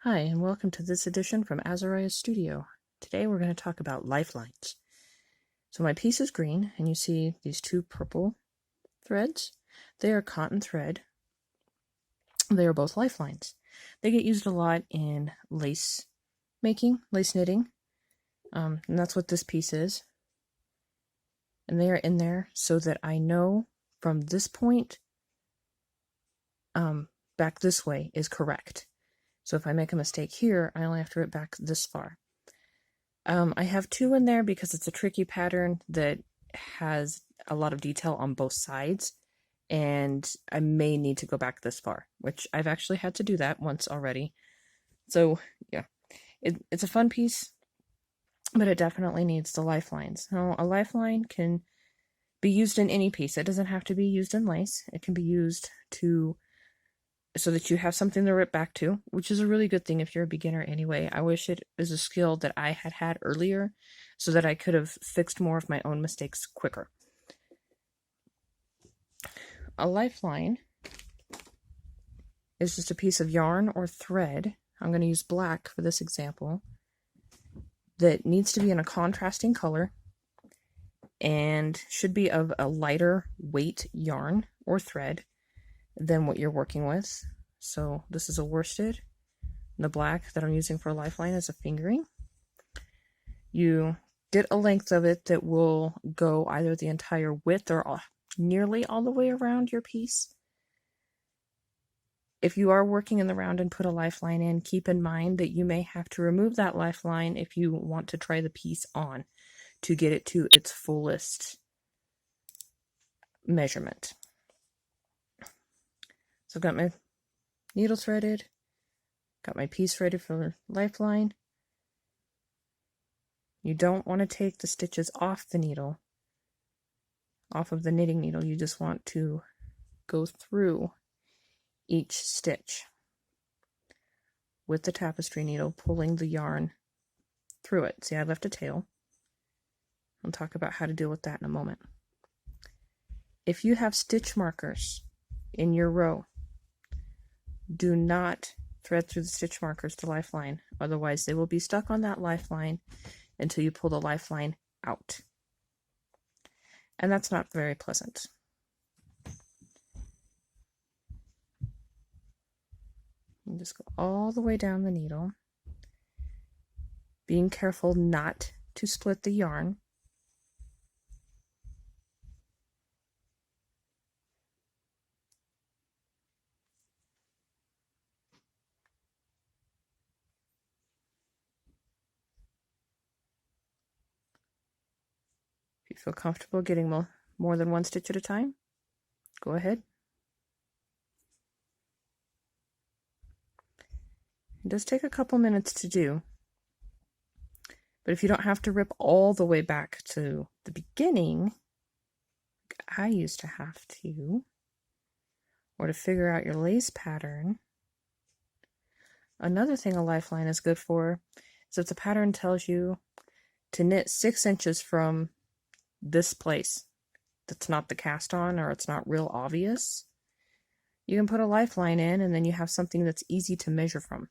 Hi, and welcome to this edition from Azariah Studio. Today we're going to talk about lifelines. So my piece is green, and you see these two purple threads. They are cotton thread. They are both lifelines. They get used a lot in lace making, lace knitting, and that's what this piece is. And they are in there so that I know from this point back this way is correct. So if I make a mistake here, I only have to rip back this far. I have two in there because it's a tricky pattern that has a lot of detail on both sides, and I may need to go back this far, which I've actually had to do that once already. So yeah, it's a fun piece, but it definitely needs the lifelines. Now, a lifeline can be used in any piece. It doesn't have to be used in lace. It can be used so that you have something to rip back to, which is a really good thing if you're a beginner anyway. I wish it was a skill that I had earlier so that I could have fixed more of my own mistakes quicker. A lifeline is just a piece of yarn or thread. I'm going to use black for this example, that needs to be in a contrasting color and should be of a lighter weight yarn or thread than what you're working with. So this is a worsted. The black that I'm using for a lifeline is a fingering. You get a length of it that will go either the entire width or nearly all the way around your piece. If you are working in the round and put a lifeline in, keep in mind that you may have to remove that lifeline if you want to try the piece on to get it to its fullest measurement. So I've got my needle threaded, got my piece ready for lifeline. You don't want to take the stitches off the needle, off of the knitting needle. You just want to go through each stitch with the tapestry needle, pulling the yarn through it. See, I left a tail. I'll talk about how to deal with that in a moment. If you have stitch markers in your row, do not thread through the stitch markers to lifeline. Otherwise, they will be stuck on that lifeline until you pull the lifeline out. And that's not very pleasant. And just go all the way down the needle, being careful not to split the yarn. If you feel comfortable getting more than one stitch at a time, go ahead. It does take a couple minutes to do, but if you don't have to rip all the way back to the beginning, I used to have to, or to figure out your lace pattern. Another thing a lifeline is good for is if the pattern tells you to knit 6 inches from this place that's not the cast on, or it's not real obvious, you can put a lifeline in, and then you have something that's easy to measure from.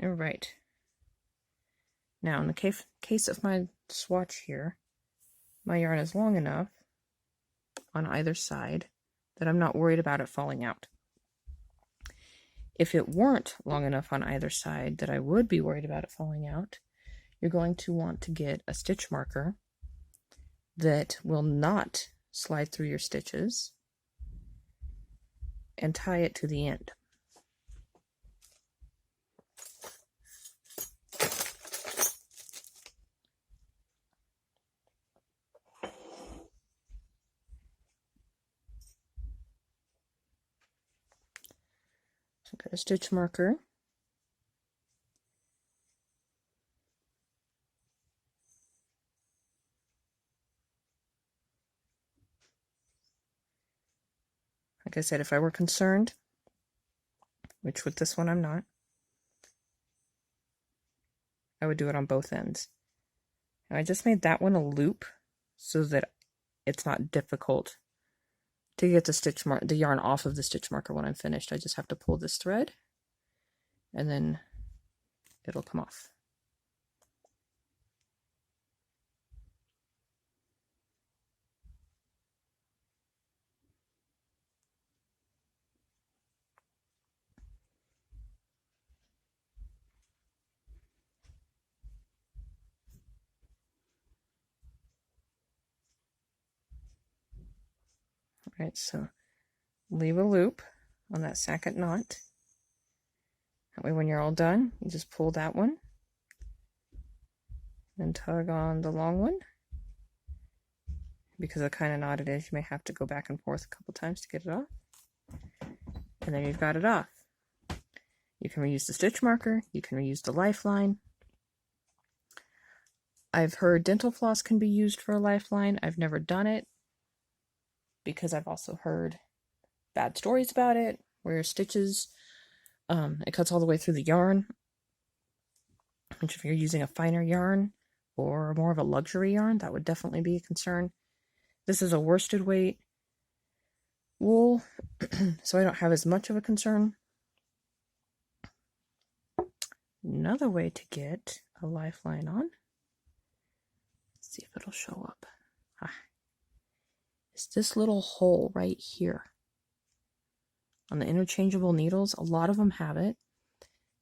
All right. Now, in the case of my swatch here, my yarn is long enough on either side that I'm not worried about it falling out. If it weren't long enough on either side that I would be worried about it falling out, you're going to want to get a stitch marker that will not slide through your stitches and tie it to the end. So I've got a stitch marker. Like I said, if I were concerned, which with this one I'm not, I would do it on both ends. And I just made that one a loop so that it's not difficult to get the yarn off of the stitch marker when I'm finished. I just have to pull this thread and then it'll come off. All right, so leave a loop on that second knot. That way when you're all done, you just pull that one, then tug on the long one. Because of the kind of knot it is, you may have to go back and forth a couple times to get it off. And then you've got it off. You can reuse the stitch marker, you can reuse the lifeline. I've heard dental floss can be used for a lifeline. I've never done it because I've also heard bad stories about it, where stitches, it cuts all the way through the yarn, which if you're using a finer yarn or more of a luxury yarn, that would definitely be a concern. This is a worsted weight wool, so I don't have as much of a concern. Another way to get a lifeline on, let's see if it'll show up, is this little hole right here. On the interchangeable needles, a lot of them have it.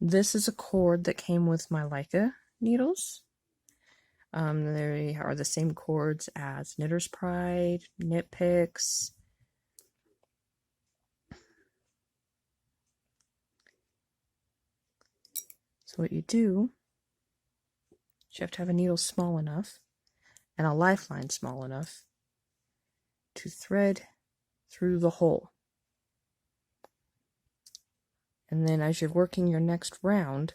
This is a cord that came with my Leica needles. They are the same cords as Knitter's Pride, Knit Picks. So what you do is you have to have a needle small enough and a lifeline small enough to thread through the hole. And then as you're working your next round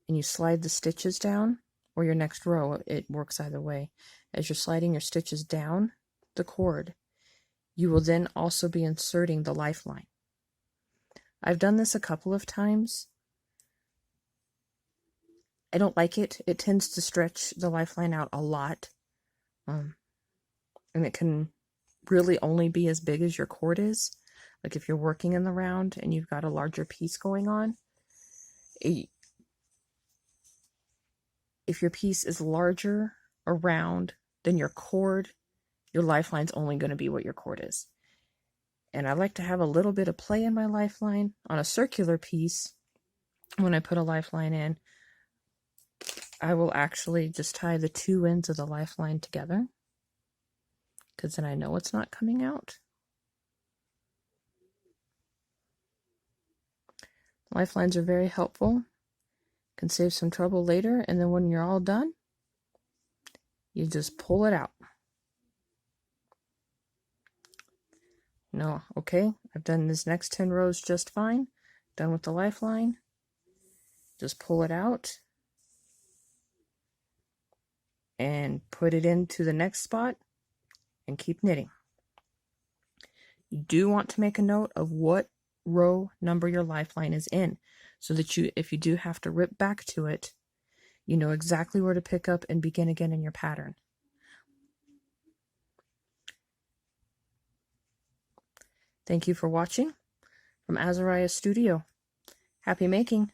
and you slide the stitches down, or your next row, it works either way. As you're sliding your stitches down the cord, you will then also be inserting the lifeline. I've done this a couple of times. I don't like it. It tends to stretch the lifeline out a lot. And it can really only be as big as your cord is. Like if you're working in the round and you've got a larger piece going on, if your piece is larger around than your cord, your lifeline's only going to be what your cord is. And I like to have a little bit of play in my lifeline. On a circular piece, when I put a lifeline in, I will actually just tie the two ends of the lifeline together, because then I know it's not coming out. Lifelines are very helpful. Can save some trouble later, and then when you're all done, you just pull it out. No, okay, I've done this next 10 rows just fine. Done with the lifeline. Just pull it out and put it into the next spot and keep knitting. You do want to make a note of what row number your lifeline is in, so that if you do have to rip back to it, you know exactly where to pick up and begin again in your pattern. Thank you for watching from Azariah Studio. Happy making!